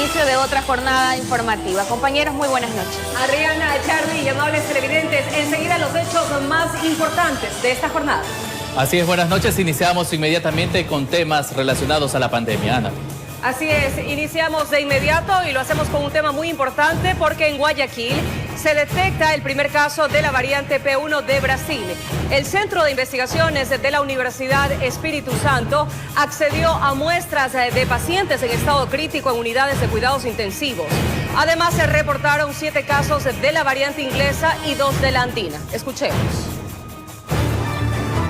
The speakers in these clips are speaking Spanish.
inicio de otra jornada informativa. Compañeros, muy buenas noches. Adriana, Charlie y amables televidentes, enseguida los hechos más importantes de esta jornada. Así es, buenas noches. Iniciamos inmediatamente con temas relacionados a la pandemia. Ana. Así es, iniciamos de inmediato y lo hacemos con un tema muy importante porque en Guayaquil se detecta el primer caso de la variante P1 de Brasil. El Centro de Investigaciones de la Universidad Espíritu Santo accedió a muestras de pacientes en estado crítico en unidades de cuidados intensivos. Además, se reportaron 7 casos de la variante inglesa y 2 de la andina. Escuchemos.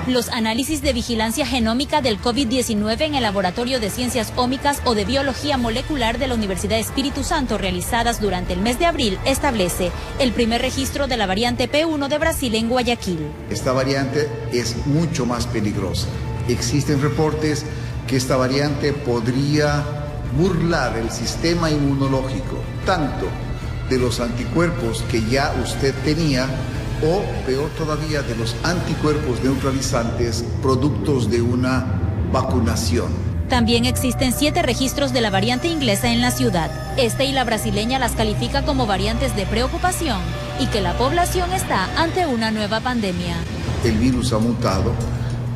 Los análisis de vigilancia genómica del COVID-19 en el Laboratorio de Ciencias Ómicas o de Biología Molecular de la Universidad Espíritu Santo realizadas durante el mes de abril establece el primer registro de la variante P1 de Brasil en Guayaquil. Esta variante es mucho más peligrosa. Existen reportes que esta variante podría burlar el sistema inmunológico, tanto de los anticuerpos que ya usted tenía, o peor todavía de los anticuerpos neutralizantes productos de una vacunación. También existen 7 registros de la variante inglesa en la ciudad. Esta y la brasileña las califica como variantes de preocupación y que la población está ante una nueva pandemia. El virus ha mutado,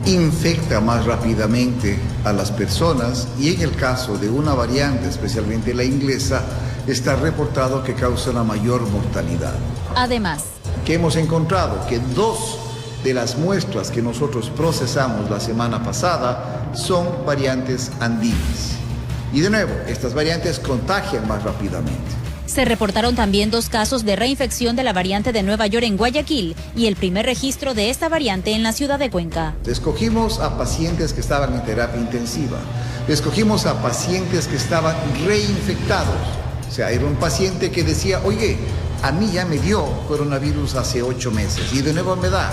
infecta más rápidamente a las personas y en el caso de una variante, especialmente la inglesa, está reportado que causa una mayor mortalidad. Además, que hemos encontrado que 2 de las muestras que nosotros procesamos la semana pasada son variantes andinas. Y de nuevo, estas variantes contagian más rápidamente. Se reportaron también 2 casos de reinfección de la variante de Nueva York en Guayaquil y el primer registro de esta variante en la ciudad de Cuenca. Escogimos a pacientes que estaban en terapia intensiva. Escogimos a pacientes que estaban reinfectados. O sea, era un paciente que decía, oye, a mí ya me dio coronavirus hace 8 meses y de nuevo me da.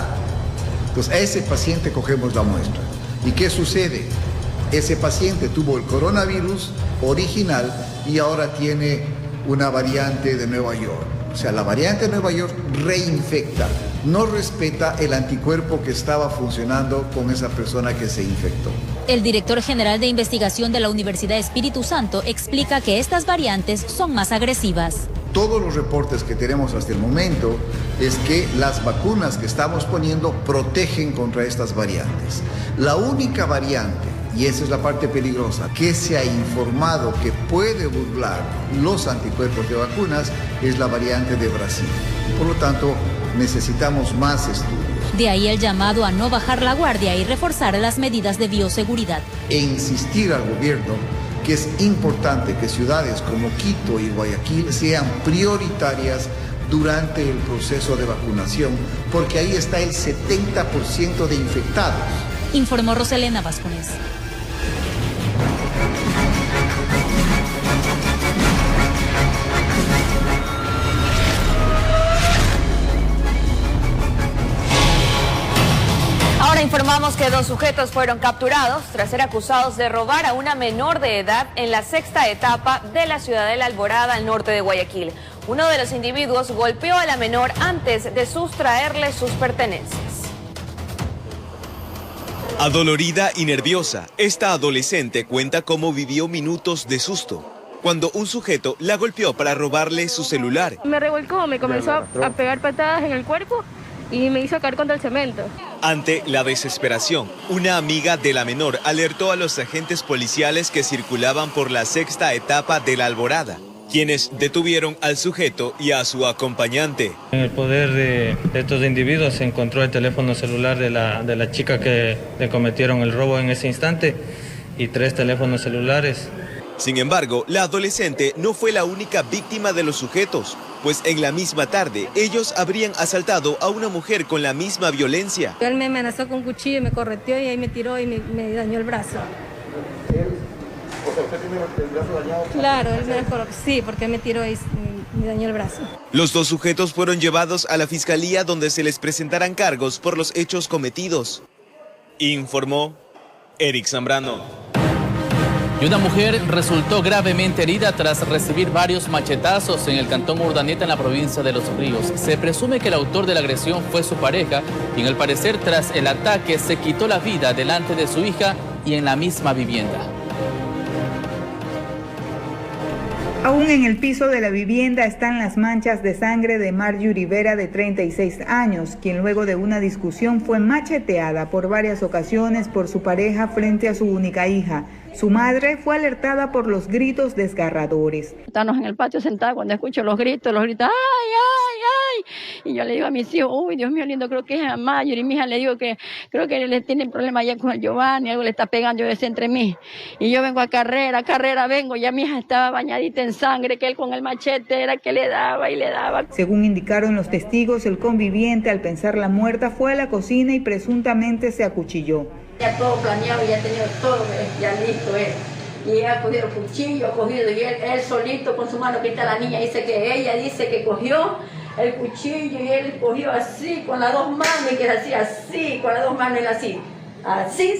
Entonces a ese paciente cogemos la muestra. ¿Y qué sucede? Ese paciente tuvo el coronavirus original y ahora tiene una variante de Nueva York. O sea, la variante de Nueva York reinfecta, no respeta el anticuerpo que estaba funcionando con esa persona que se infectó. El director general de investigación de la Universidad Espíritu Santo explica que estas variantes son más agresivas. Todos los reportes que tenemos hasta el momento es que las vacunas que estamos poniendo protegen contra estas variantes. La única variante, y esa es la parte peligrosa, que se ha informado que puede burlar los anticuerpos de vacunas es la variante de Brasil. Por lo tanto, necesitamos más estudios. De ahí el llamado a no bajar la guardia y reforzar las medidas de bioseguridad. E insistir al gobierno que es importante que ciudades como Quito y Guayaquil sean prioritarias durante el proceso de vacunación, porque ahí está el 70% de infectados. Informó Roselena Vascones. Ahora informamos que 2 sujetos fueron capturados tras ser acusados de robar a una menor de edad en la 6ª etapa de la ciudad de La Alborada, al norte de Guayaquil. Uno de los individuos golpeó a la menor antes de sustraerle sus pertenencias. Adolorida y nerviosa, esta adolescente cuenta cómo vivió minutos de susto cuando un sujeto la golpeó para robarle su celular. Me revolcó, me comenzó a pegar patadas en el cuerpo y me hizo caer contra el cemento. Ante la desesperación, una amiga de la menor alertó a los agentes policiales que circulaban por la 6ª etapa de La Alborada, quienes detuvieron al sujeto y a su acompañante. En el poder de estos individuos se encontró el teléfono celular de la chica que le cometieron el robo en ese instante y 3 teléfonos celulares. Sin embargo, la adolescente no fue la única víctima de los sujetos, pues en la misma tarde ellos habrían asaltado a una mujer con la misma violencia. Él me amenazó con un cuchillo, me correteó y ahí me tiró y me dañó el brazo. O sea, ¿usted tiene el brazo dañado? Claro, sí, porque me tiró y me dañó el brazo. Los 2 sujetos fueron llevados a la fiscalía donde se les presentarán cargos por los hechos cometidos. Informó Eric Zambrano. Y una mujer resultó gravemente herida tras recibir varios machetazos en el cantón Urdaneta, en la provincia de Los Ríos. Se presume que el autor de la agresión fue su pareja, quien al parecer tras el ataque se quitó la vida delante de su hija y en la misma vivienda. Aún en el piso de la vivienda están las manchas de sangre de Marjorie Vera, de 36 años, quien luego de una discusión fue macheteada por varias ocasiones por su pareja frente a su única hija. Su madre fue alertada por los gritos desgarradores. Estamos en el patio sentados cuando escucho los gritos, ¡ay, ay, ay! Y yo le digo a mis hijos, uy, Dios mío lindo, creo que es a Marjorie. Y mi hija le digo que creo que le tienen problema ya con el Giovanni, algo le está pegando, yo decía entre mí. Y yo vengo a carrera vengo, ya mi hija estaba bañadita en sangre, que él con el machete era que le daba y le daba. Según indicaron los testigos, el conviviente, al pensarla muerta, fue a la cocina y presuntamente se acuchilló. Ya todo planeado, ya tenía todo, ya listo él. Y ella ha cogido el cuchillo, y él solito con su mano, que está la niña, ella dice que cogió el cuchillo y él cogió así, con las dos manos, y que hacía así, con las dos manos, él así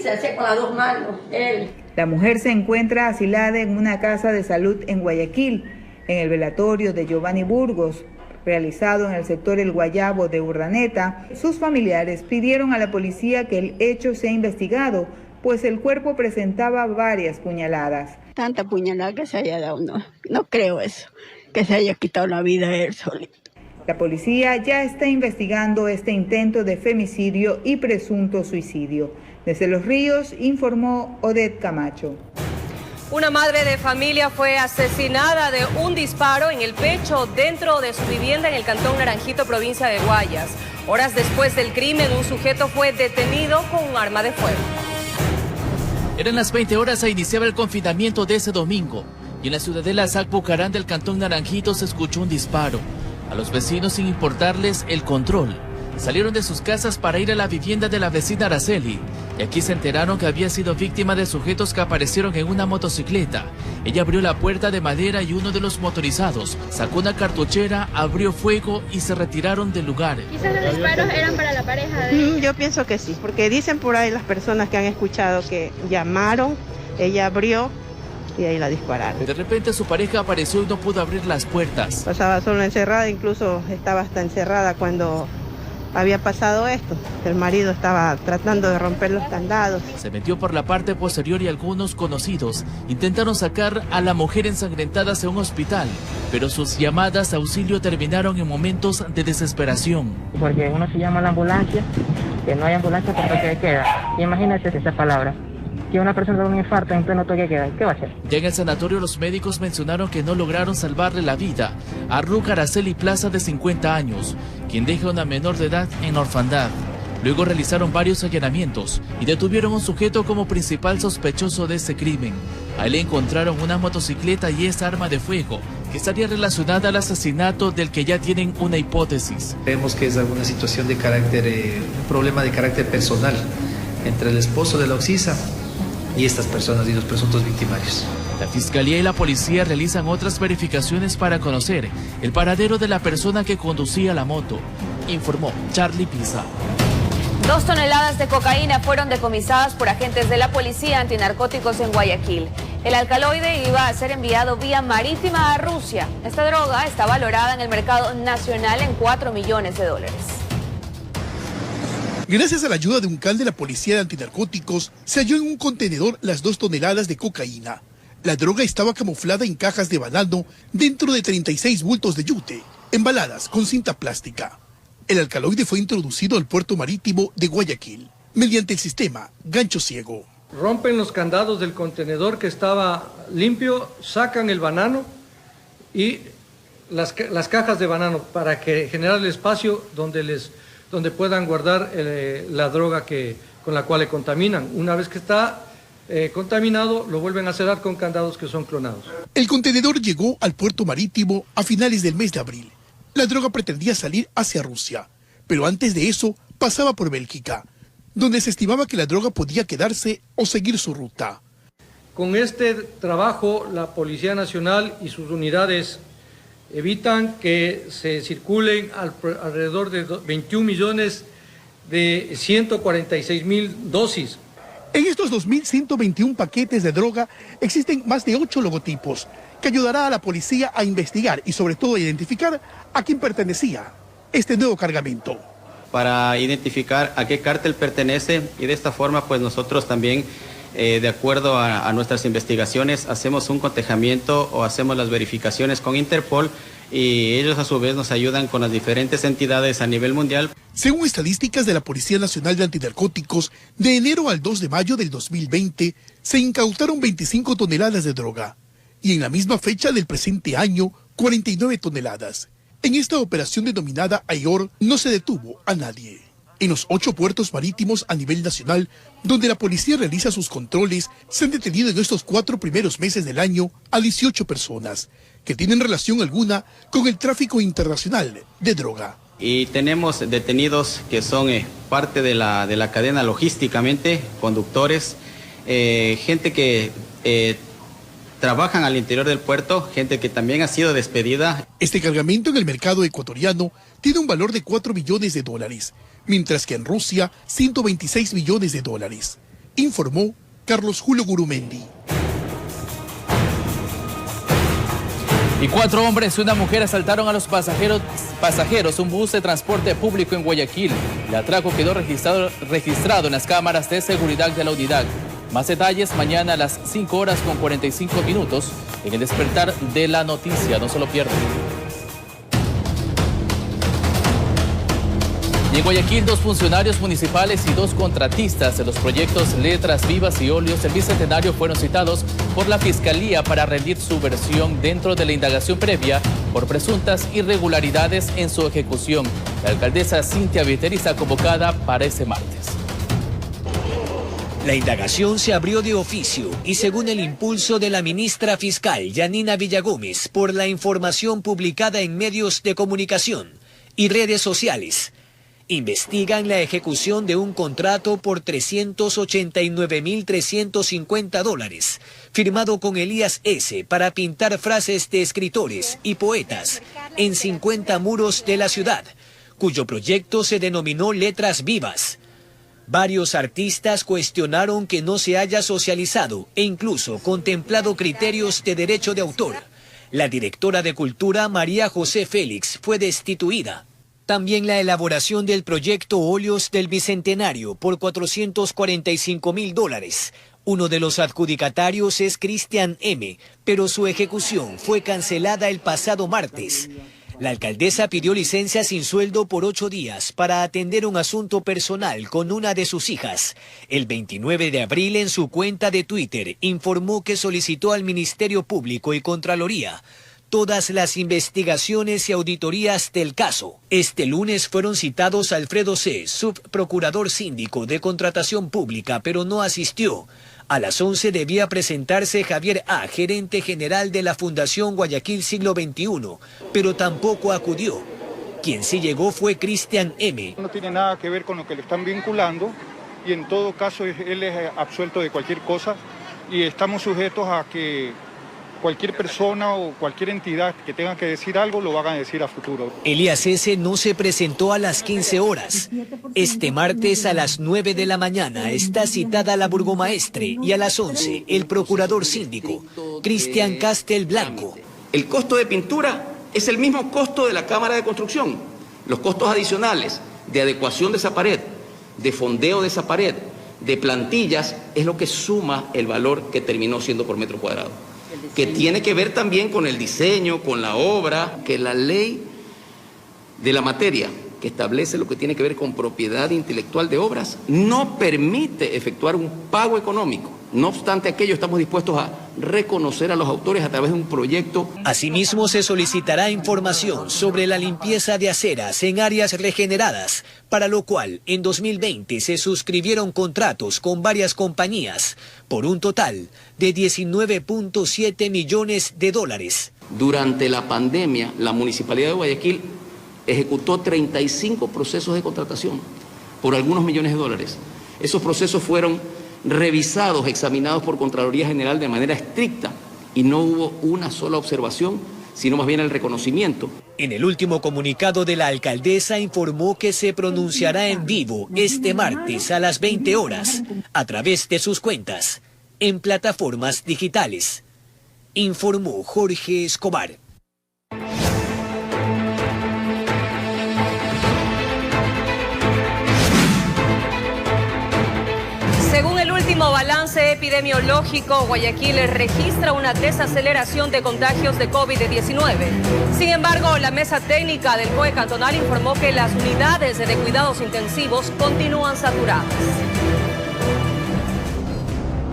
se hacía con las dos manos, él. La mujer se encuentra asilada en una casa de salud en Guayaquil. En el velatorio de Giovanni Burgos, realizado en el sector El Guayabo de Urdaneta, sus familiares pidieron a la policía que el hecho sea investigado, pues el cuerpo presentaba varias puñaladas. Tanta puñalada que se haya dado, no creo eso, que se haya quitado la vida él solito. La policía ya está investigando este intento de femicidio y presunto suicidio. Desde Los Ríos informó Odette Camacho. Una madre de familia fue asesinada de un disparo en el pecho dentro de su vivienda en el cantón Naranjito, provincia de Guayas. Horas después del crimen, un sujeto fue detenido con un arma de fuego. Eran las 20 horas, se iniciaba el confinamiento de ese domingo. Y en la ciudadela Sac-Bucarán del cantón Naranjito se escuchó un disparo. A los vecinos, sin importarles el control, salieron de sus casas para ir a la vivienda de la vecina Araceli. Y aquí se enteraron que había sido víctima de sujetos que aparecieron en una motocicleta. Ella abrió la puerta de madera y uno de los motorizados sacó una cartuchera, abrió fuego y se retiraron del lugar. ¿Quizás los disparos eran para la pareja de...? Yo pienso que sí, porque dicen por ahí las personas que han escuchado que llamaron, ella abrió y ahí la dispararon. De repente su pareja apareció y no pudo abrir las puertas. Pasaba solo encerrada, incluso estaba hasta encerrada cuando había pasado esto. El marido estaba tratando de romper los candados. Se metió por la parte posterior y algunos conocidos intentaron sacar a la mujer ensangrentada hacia un hospital, pero sus llamadas de auxilio terminaron en momentos de desesperación. Porque uno se llama a la ambulancia, que no hay ambulancia por toque de queda. Imagínate esa palabra. Que una persona con un infarto en pleno toque de queda, ¿qué va a hacer? Ya en el sanatorio los médicos mencionaron que no lograron salvarle la vida a Ruth Araceli Plaza, de 50 años, quien deja a una menor de edad en orfandad. Luego realizaron varios allanamientos y detuvieron a un sujeto como principal sospechoso de ese crimen. A él le encontraron una motocicleta y esa arma de fuego que estaría relacionada al asesinato del que ya tienen una hipótesis. Creemos que es alguna situación de carácter, un problema de carácter personal entre el esposo de la occisa y estas personas y los presuntos victimarios. La Fiscalía y la Policía realizan otras verificaciones para conocer el paradero de la persona que conducía la moto, informó Charlie Pisa. 2 toneladas de cocaína fueron decomisadas por agentes de la Policía Antinarcóticos en Guayaquil. El alcaloide iba a ser enviado vía marítima a Rusia. Esta droga está valorada en el mercado nacional en $4 millones. Gracias a la ayuda de un can de la Policía de Antinarcóticos, se halló en un contenedor las 2 toneladas de cocaína. La droga estaba camuflada en cajas de banano dentro de 36 bultos de yute, embaladas con cinta plástica. El alcaloide fue introducido al puerto marítimo de Guayaquil mediante el sistema gancho ciego. Rompen los candados del contenedor que estaba limpio, sacan el banano y las cajas de banano para que generar el espacio donde puedan guardar la droga con la cual le contaminan. Una vez que está contaminado, lo vuelven a cerrar con candados que son clonados. El contenedor llegó al puerto marítimo a finales del mes de abril. La droga pretendía salir hacia Rusia, pero antes de eso pasaba por Bélgica, donde se estimaba que la droga podía quedarse o seguir su ruta. Con este trabajo, la Policía Nacional y sus unidades evitan que se circulen alrededor de 21.146.000 dosis. En estos 2.121 paquetes de droga existen más de 8 logotipos, que ayudará a la policía a investigar y sobre todo a identificar a quién pertenecía este nuevo cargamento. Para identificar a qué cártel pertenece y de esta forma pues nosotros también de acuerdo a nuestras investigaciones, hacemos un cotejamiento o hacemos las verificaciones con Interpol y ellos a su vez nos ayudan con las diferentes entidades a nivel mundial. Según estadísticas de la Policía Nacional de Antinarcóticos, de enero al 2 de mayo del 2020 se incautaron 25 toneladas de droga y en la misma fecha del presente año 49 toneladas. En esta operación denominada AIOR no se detuvo a nadie. En los 8 puertos marítimos a nivel nacional, donde la policía realiza sus controles, se han detenido en estos 4 primeros meses del año a 18 personas que tienen relación alguna con el tráfico internacional de droga. Y tenemos detenidos que son parte de la cadena logísticamente, conductores, gente que trabajan al interior del puerto, gente que también ha sido despedida. Este cargamento en el mercado ecuatoriano tiene un valor de 4 millones de dólares, mientras que en Rusia 126 millones de dólares, informó Carlos Julio Gurumendi. Y 4 hombres y una mujer asaltaron a los pasajeros un bus de transporte público en Guayaquil. El atraco quedó registrado en las cámaras de seguridad de la unidad. Más detalles mañana a las 5:45 en el despertar de la noticia. No se lo pierdan. Y en Guayaquil, 2 funcionarios municipales y 2 contratistas de los proyectos Letras Vivas y Óleos del Bicentenario fueron citados por la Fiscalía para rendir su versión dentro de la indagación previa por presuntas irregularidades en su ejecución. La alcaldesa Cintia Viteri está convocada para este martes. La indagación se abrió de oficio y según el impulso de la ministra fiscal Yanina Villagómez por la información publicada en medios de comunicación y redes sociales, investigan la ejecución de un contrato por $389.350 firmado con Elías S. para pintar frases de escritores y poetas en 50 muros de la ciudad, cuyo proyecto se denominó Letras Vivas. Varios artistas cuestionaron que no se haya socializado e incluso contemplado criterios de derecho de autor. La directora de Cultura, María José Félix, fue destituida. También la elaboración del proyecto Óleos del Bicentenario por $445.000. Uno de los adjudicatarios es Cristian M., pero su ejecución fue cancelada el pasado martes. La alcaldesa pidió licencia sin sueldo por 8 días para atender un asunto personal con una de sus hijas. El 29 de abril en su cuenta de Twitter informó que solicitó al Ministerio Público y Contraloría todas las investigaciones y auditorías del caso. Este lunes fueron citados Alfredo C., subprocurador síndico de Contratación Pública, pero no asistió. A las 11 debía presentarse Javier A., gerente general de la Fundación Guayaquil Siglo XXI, pero tampoco acudió. Quien sí llegó fue Cristian M. No tiene nada que ver con lo que le están vinculando y en todo caso él es absuelto de cualquier cosa y estamos sujetos a que cualquier persona o cualquier entidad que tenga que decir algo lo van a decir a futuro. Elías S. no se presentó a las 15 horas. Este martes a las 9 de la mañana está citada la burgomaestre y a las 11 el procurador síndico, Cristian Castelblanco. El costo de pintura es el mismo costo de la cámara de construcción. Los costos adicionales de adecuación de esa pared, de fondeo de esa pared, de plantillas, es lo que suma el valor que terminó siendo por metro cuadrado, que tiene que ver también con el diseño, con la obra, que la ley de la materia que establece lo que tiene que ver con propiedad intelectual de obras no permite efectuar un pago económico. No obstante aquello, estamos dispuestos a reconocer a los autores a través de un proyecto. Asimismo, se solicitará información sobre la limpieza de aceras en áreas regeneradas, para lo cual en 2020 se suscribieron contratos con varias compañías por un total de $19.7 millones. Durante la pandemia, la Municipalidad de Guayaquil ejecutó 35 procesos de contratación por algunos millones de dólares. Esos procesos fueron revisados, examinados por Contraloría General de manera estricta y no hubo una sola observación, sino más bien el reconocimiento. En el último comunicado de la alcaldesa informó que se pronunciará en vivo este martes a las 20 horas a través de sus cuentas en plataformas digitales. Informó Jorge Escobar. Según el último Último balance epidemiológico, Guayaquil registra una desaceleración de contagios de COVID-19. Sin embargo, la mesa técnica del COE cantonal informó que las unidades de cuidados intensivos continúan saturadas.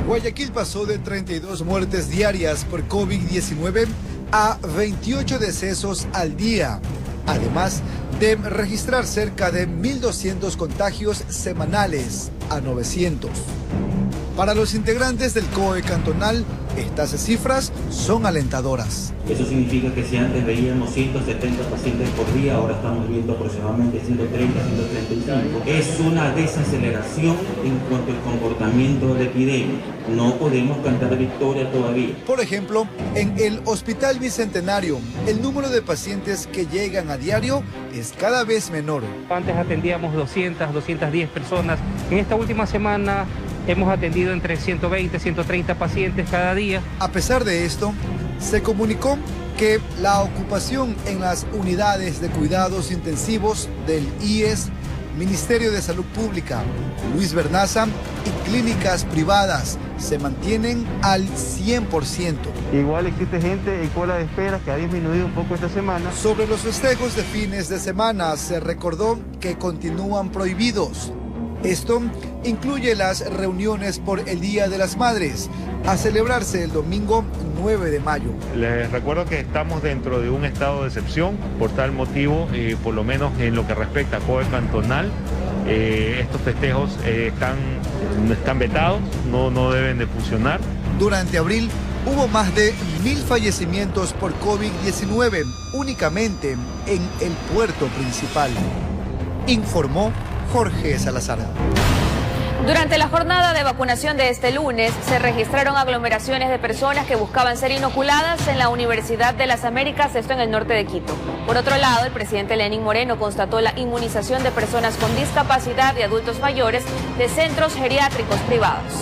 Guayaquil pasó de 32 muertes diarias por COVID-19 a 28 decesos al día, además de registrar cerca de 1.200 contagios semanales a 900. Para los integrantes del COE cantonal, estas cifras son alentadoras. Eso significa que si antes veíamos 170 pacientes por día, ahora estamos viendo aproximadamente 130, 135. Es una desaceleración en cuanto al comportamiento de la epidemia. No podemos cantar victoria todavía. Por ejemplo, en el Hospital Bicentenario, el número de pacientes que llegan a diario es cada vez menor. Antes atendíamos 200, 210 personas. En esta última semana hemos atendido entre 120 y 130 pacientes cada día. A pesar de esto, se comunicó que la ocupación en las unidades de cuidados intensivos del IES, Ministerio de Salud Pública, Luis Bernaza y clínicas privadas se mantienen al 100%. Igual existe gente en cola de espera que ha disminuido un poco esta semana. Sobre los festejos de fines de semana se recordó que continúan prohibidos. Esto incluye las reuniones por el Día de las Madres, a celebrarse el domingo 9 de mayo. Les recuerdo que estamos dentro de un estado de excepción, por tal motivo, por lo menos en lo que respecta a COE cantonal, estos festejos están vetados, no deben de funcionar. Durante abril hubo más de 1.000 fallecimientos por COVID-19 únicamente en el puerto principal, informó Jorge Salazar. Durante la jornada de vacunación de este lunes, se registraron aglomeraciones de personas que buscaban ser inoculadas en la Universidad de las Américas, esto en el norte de Quito. Por otro lado, el presidente Lenín Moreno constató la inmunización de personas con discapacidad y adultos mayores de centros geriátricos privados.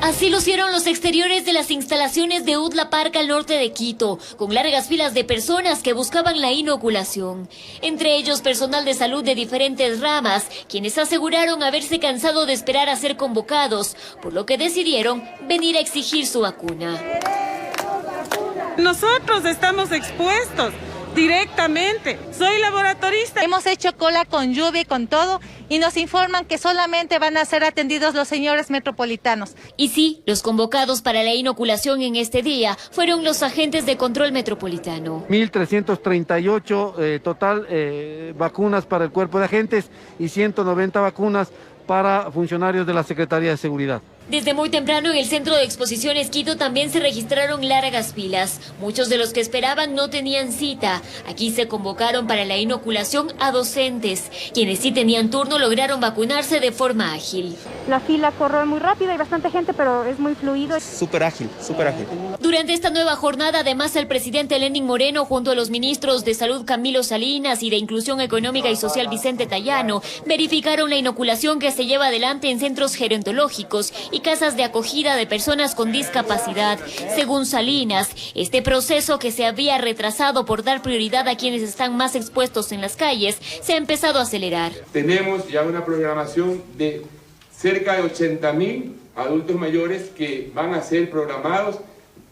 Así lucieron los exteriores de las instalaciones de UDLA Park al norte de Quito, con largas filas de personas que buscaban la inoculación. Entre ellos personal de salud de diferentes ramas, quienes aseguraron haberse cansado de esperar a ser convocados, por lo que decidieron venir a exigir su vacuna. Nosotros estamos expuestos directamente. Soy laboratorista. Hemos hecho cola con lluvia y con todo y nos informan que solamente van a ser atendidos los señores metropolitanos. Y sí, los convocados para la inoculación en este día fueron los agentes de control metropolitano. 1.338 total vacunas para el cuerpo de agentes y 190 vacunas para funcionarios de la Secretaría de Seguridad. Desde muy temprano en el Centro de Exposiciones Quito también se registraron largas filas. Muchos de los que esperaban no tenían cita. Aquí se convocaron para la inoculación a docentes. Quienes sí tenían turno lograron vacunarse de forma ágil. La fila corre muy rápido, hay bastante gente, pero es muy fluido. Súper ágil, súper ágil. Durante esta nueva jornada, además, el presidente Lenín Moreno, junto a los ministros de Salud Camilo Salinas y de Inclusión Económica y Social Vicente Tayano, verificaron la inoculación que se lleva adelante en centros gerontológicos y casas de acogida de personas con discapacidad. Según Salinas, este proceso que se había retrasado por dar prioridad a quienes están más expuestos en las calles, se ha empezado a acelerar. Tenemos ya una programación de cerca de 80.000 adultos mayores que van a ser programados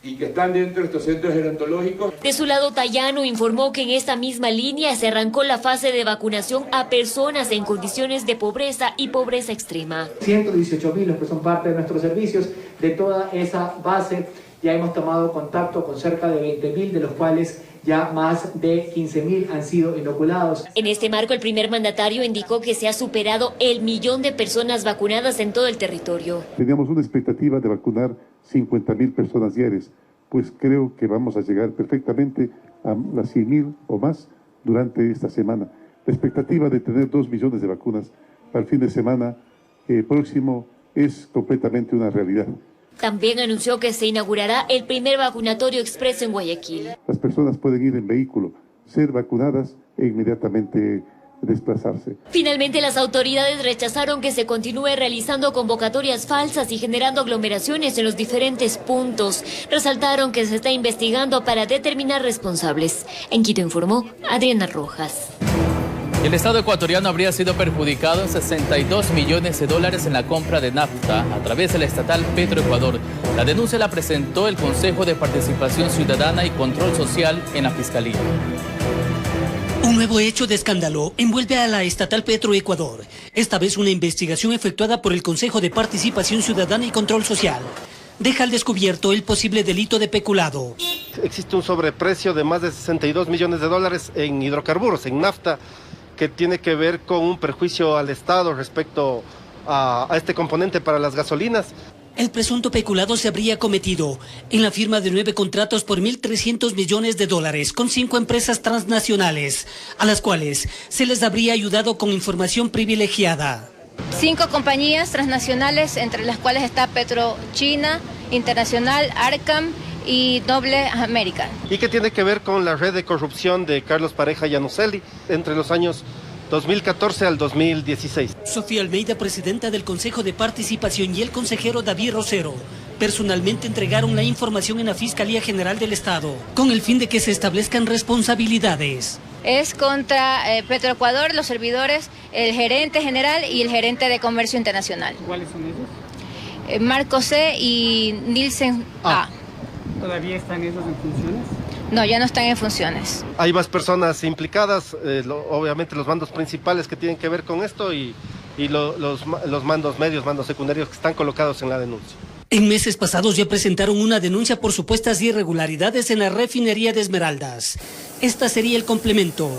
y que están dentro de estos centros gerontológicos. De su lado, Tayano informó que en esta misma línea se arrancó la fase de vacunación a personas en condiciones de pobreza y pobreza extrema. 118.000 los que son parte de nuestros servicios. De toda esa base ya hemos tomado contacto con cerca de 20.000, de los cuales ya más de 15.000 han sido inoculados. En este marco, el primer mandatario indicó que se ha superado el 1.000.000 de personas vacunadas en todo el territorio. Teníamos una expectativa de vacunar 50.000 personas diarias, pues creo que vamos a llegar perfectamente a las 100.000 o más durante esta semana. La expectativa de tener 2 millones de vacunas para el fin de semana próximo es completamente una realidad. También anunció que se inaugurará el primer vacunatorio expreso en Guayaquil. Las personas pueden ir en vehículo, ser vacunadas e inmediatamente desplazarse. Finalmente, las autoridades rechazaron que se continúe realizando convocatorias falsas y generando aglomeraciones en los diferentes puntos. Resaltaron que se está investigando para determinar responsables. En Quito informó Adriana Rojas. El Estado ecuatoriano habría sido perjudicado en $62 millones en la compra de nafta a través de la estatal Petroecuador. La denuncia la presentó el Consejo de Participación Ciudadana y Control Social en la Fiscalía. Un nuevo hecho de escándalo envuelve a la estatal Petroecuador. Esta vez una investigación efectuada por el Consejo de Participación Ciudadana y Control Social deja al descubierto el posible delito de peculado. Existe un sobreprecio de más de $62 millones en hidrocarburos, en nafta, que tiene que ver con un perjuicio al Estado respecto a este componente para las gasolinas. El presunto peculado se habría cometido en la firma de 9 contratos por $1.300 millones con 5 empresas transnacionales, a las cuales se les habría ayudado con información privilegiada. 5 compañías transnacionales, entre las cuales está PetroChina, Internacional, Arcam y Noble American. Y que tiene que ver con la red de corrupción de Carlos Pareja Llanuselli entre los años 2014 al 2016. Sofía Almeida, presidenta del Consejo de Participación, y el consejero David Rosero personalmente entregaron la información en la Fiscalía General del Estado, con el fin de que se establezcan responsabilidades. Es contra Petroecuador, los servidores, el gerente general y el gerente de comercio internacional. ¿Cuáles son esos? Marco C. y Nielsen A. ¿Todavía están esos en funciones? No, ya no están en funciones. Hay más personas implicadas, obviamente los mandos principales que tienen que ver con esto y los mandos medios, mandos secundarios que están colocados en la denuncia. En meses pasados ya presentaron una denuncia por supuestas irregularidades en la refinería de Esmeraldas. Esta sería el complemento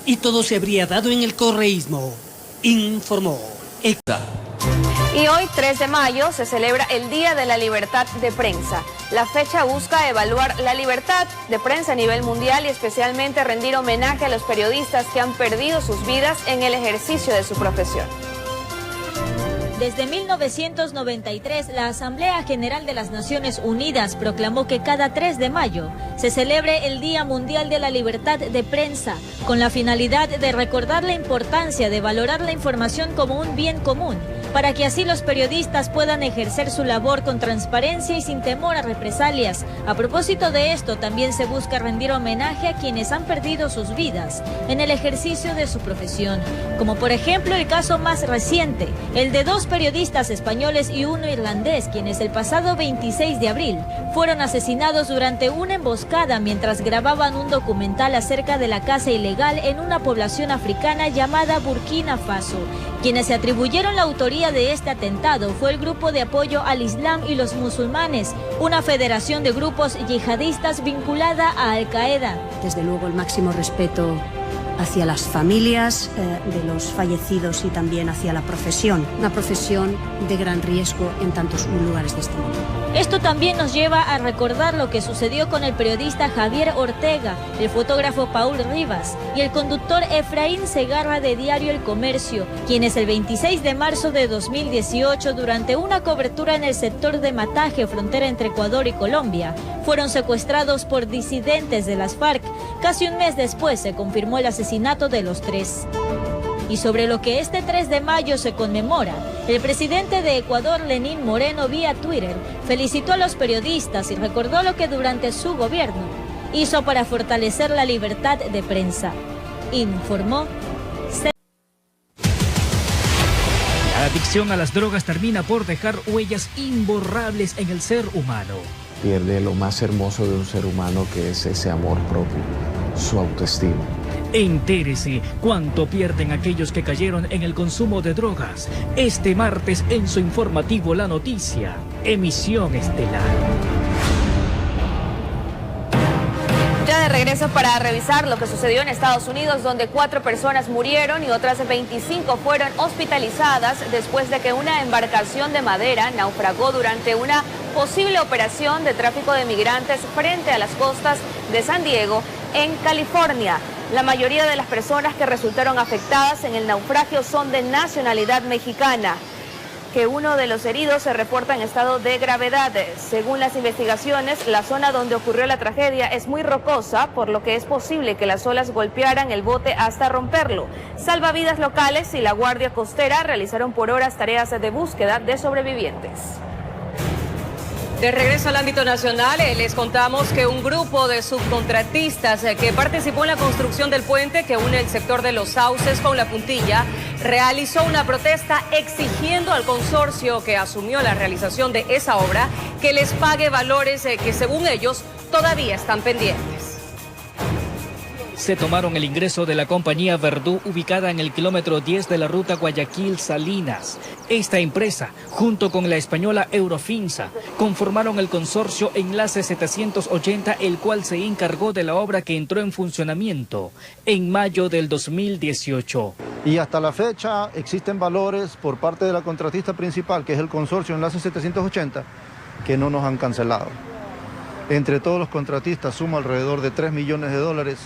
y todo se habría dado en el correísmo, informó EXA. Y hoy, 3 de mayo, se celebra el Día de la Libertad de Prensa. La fecha busca evaluar la libertad de prensa a nivel mundial y especialmente rendir homenaje a los periodistas que han perdido sus vidas en el ejercicio de su profesión. Desde 1993, la Asamblea General de las Naciones Unidas proclamó que cada 3 de mayo se celebre el Día Mundial de la Libertad de Prensa, con la finalidad de recordar la importancia de valorar la información como un bien común, para que así los periodistas puedan ejercer su labor con transparencia y sin temor a represalias. A propósito de esto, también se busca rendir homenaje a quienes han perdido sus vidas en el ejercicio de su profesión, como por ejemplo el caso más reciente, el de 2 periodistas españoles y 1 irlandés, quienes el pasado 26 de abril fueron asesinados durante una emboscada mientras grababan un documental acerca de la caza ilegal en una población africana llamada Burkina Faso. Quienes se atribuyeron la autoría de este atentado fue el Grupo de Apoyo al Islam y los Musulmanes, una federación de grupos yihadistas vinculada a Al-Qaeda. Desde luego el máximo respeto hacia las familias de los fallecidos y también hacia la profesión, una profesión de gran riesgo en tantos lugares de este mundo. Esto también nos lleva a recordar lo que sucedió con el periodista Javier Ortega, el fotógrafo Paul Rivas y el conductor Efraín Segarra de Diario El Comercio, quienes el 26 de marzo de 2018, durante una cobertura en el sector de Mataje, frontera entre Ecuador y Colombia, fueron secuestrados por disidentes de las FARC. Casi un mes después se confirmó el asesinato de los 3. Y sobre lo que este 3 de mayo se conmemora, el presidente de Ecuador, Lenín Moreno, vía Twitter, felicitó a los periodistas y recordó lo que durante su gobierno hizo para fortalecer la libertad de prensa. Informó. La adicción a las drogas termina por dejar huellas imborrables en el ser humano. Pierde lo más hermoso de un ser humano, que es ese amor propio, su autoestima. Entérese cuánto pierden aquellos que cayeron en el consumo de drogas. Este martes en su informativo La Noticia, emisión estelar. Ya de regreso para revisar lo que sucedió en Estados Unidos, donde 4 personas murieron y otras 25 fueron hospitalizadas después de que una embarcación de madera naufragó durante una posible operación de tráfico de migrantes frente a las costas de San Diego, en California. La mayoría de las personas que resultaron afectadas en el naufragio son de nacionalidad mexicana, que uno de los heridos se reporta en estado de gravedad. Según las investigaciones, la zona donde ocurrió la tragedia es muy rocosa, por lo que es posible que las olas golpearan el bote hasta romperlo. Salvavidas locales y la Guardia Costera realizaron por horas tareas de búsqueda de sobrevivientes. De regreso al ámbito nacional, les contamos que un grupo de subcontratistas que participó en la construcción del puente que une el sector de Los Sauces con La Puntilla realizó una protesta exigiendo al consorcio que asumió la realización de esa obra que les pague valores que según ellos todavía están pendientes. Se tomaron el ingreso de la compañía Verdú, ubicada en el kilómetro 10 de la ruta Guayaquil-Salinas. Esta empresa, junto con la española Eurofinsa, conformaron el consorcio Enlace 780, el cual se encargó de la obra que entró en funcionamiento en mayo del 2018. Y hasta la fecha existen valores por parte de la contratista principal, que es el consorcio Enlace 780, que no nos han cancelado. Entre todos los contratistas suma alrededor de 3 millones de dólares,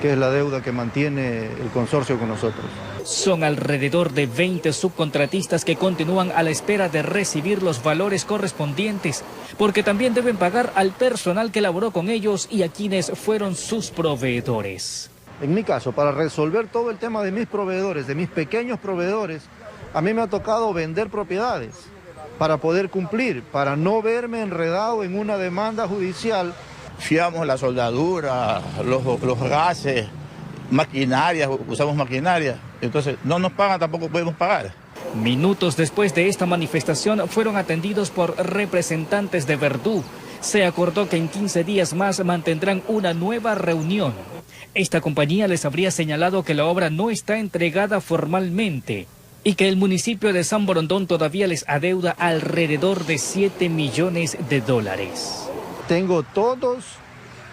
que es la deuda que mantiene el consorcio con nosotros. Son alrededor de 20 subcontratistas que continúan a la espera de recibir los valores correspondientes, porque también deben pagar al personal que laboró con ellos y a quienes fueron sus proveedores. En mi caso, para resolver todo el tema de mis proveedores, de mis pequeños proveedores, a mí me ha tocado vender propiedades para poder cumplir, para no verme enredado en una demanda judicial. Fiamos la soldadura, los gases, maquinaria, usamos maquinaria, entonces no nos pagan, tampoco podemos pagar. Minutos después de esta manifestación fueron atendidos por representantes de Verdú. Se acordó que en 15 días más mantendrán una nueva reunión. Esta compañía les habría señalado que la obra no está entregada formalmente y que el municipio de San Borondón todavía les adeuda alrededor de 7 millones de dólares. Tengo todas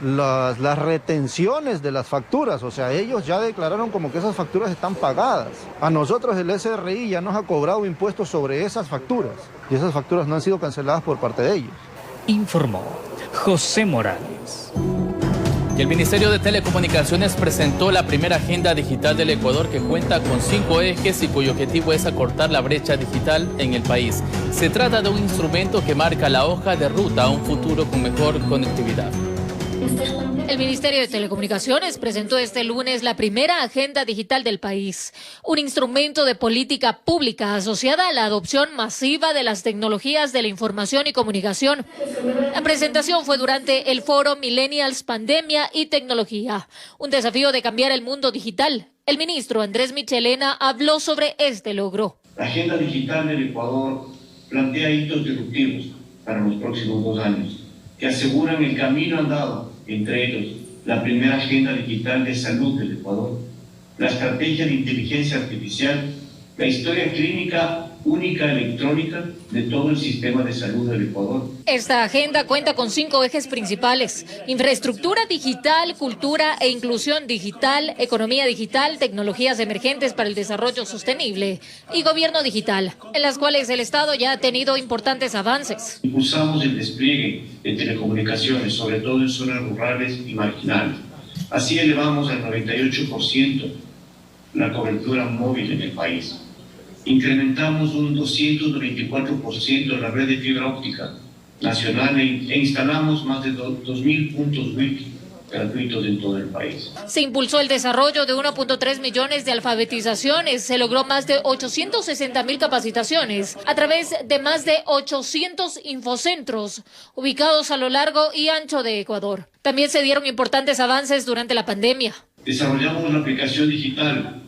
las retenciones de las facturas, o sea, ellos ya declararon como que esas facturas están pagadas. A nosotros el SRI ya nos ha cobrado impuestos sobre esas facturas y esas facturas no han sido canceladas por parte de ellos. Informó José Morales. Y el Ministerio de Telecomunicaciones presentó la primera agenda digital del Ecuador que cuenta con 5 ejes y cuyo objetivo es acortar la brecha digital en el país. Se trata de un instrumento que marca la hoja de ruta a un futuro con mejor conectividad. El Ministerio de Telecomunicaciones presentó este lunes la primera agenda digital del país, un instrumento de política pública asociada a la adopción masiva de las tecnologías de la información y comunicación. La presentación fue durante el foro Millennials, Pandemia y Tecnología, un desafío de cambiar el mundo digital. El ministro Andrés Michelena habló sobre este logro. La agenda digital del Ecuador plantea hitos disruptivos para los próximos 2 años, que aseguran el camino andado, entre ellos la primera agenda digital de salud del Ecuador, la estrategia de inteligencia artificial, la historia clínica única electrónica de todo el sistema de salud del Ecuador. Esta agenda cuenta con 5 ejes principales: infraestructura digital, cultura e inclusión digital, economía digital, tecnologías emergentes para el desarrollo sostenible y gobierno digital, en las cuales el Estado ya ha tenido importantes avances. Impulsamos el despliegue de telecomunicaciones, sobre todo en zonas rurales y marginales. Así elevamos al 98% la cobertura móvil en el país. Incrementamos un 294% la red de fibra óptica nacional e instalamos más de 2.000 puntos Wi-Fi gratuitos en todo el país. Se impulsó el desarrollo de 1.3 millones de alfabetizaciones, se logró más de 860.000 capacitaciones a través de más de 800 infocentros ubicados a lo largo y ancho de Ecuador. También se dieron importantes avances durante la pandemia. Desarrollamos la aplicación digital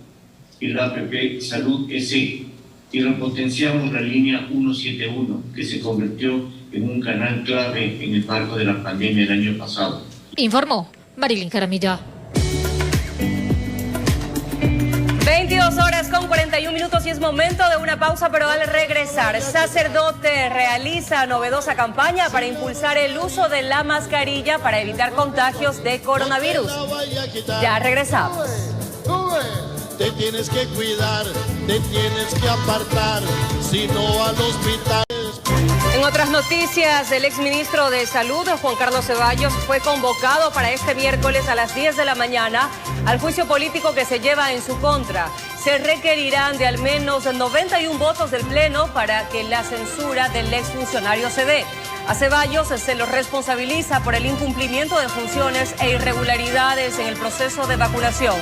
y la app Salud EC y repotenciamos la línea 171 que se convirtió en un canal clave en el marco de la pandemia el año pasado. Informó Marilyn Jaramillo. 22:41 y es momento de una pausa, pero al regresar, sacerdote realiza novedosa campaña para impulsar el uso de la mascarilla para evitar contagios de coronavirus. Ya regresamos. Te tienes que cuidar, te tienes que apartar, si no al hospital. En otras noticias, el exministro de Salud, Juan Carlos Ceballos, fue convocado para este miércoles a las 10 de la mañana al juicio político que se lleva en su contra. Se requerirán de al menos 91 votos del Pleno para que la censura del exfuncionario se dé. A Ceballos se lo responsabiliza por el incumplimiento de funciones e irregularidades en el proceso de vacunación.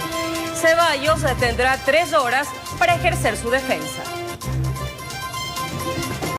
Ceballos tendrá 3 horas para ejercer su defensa.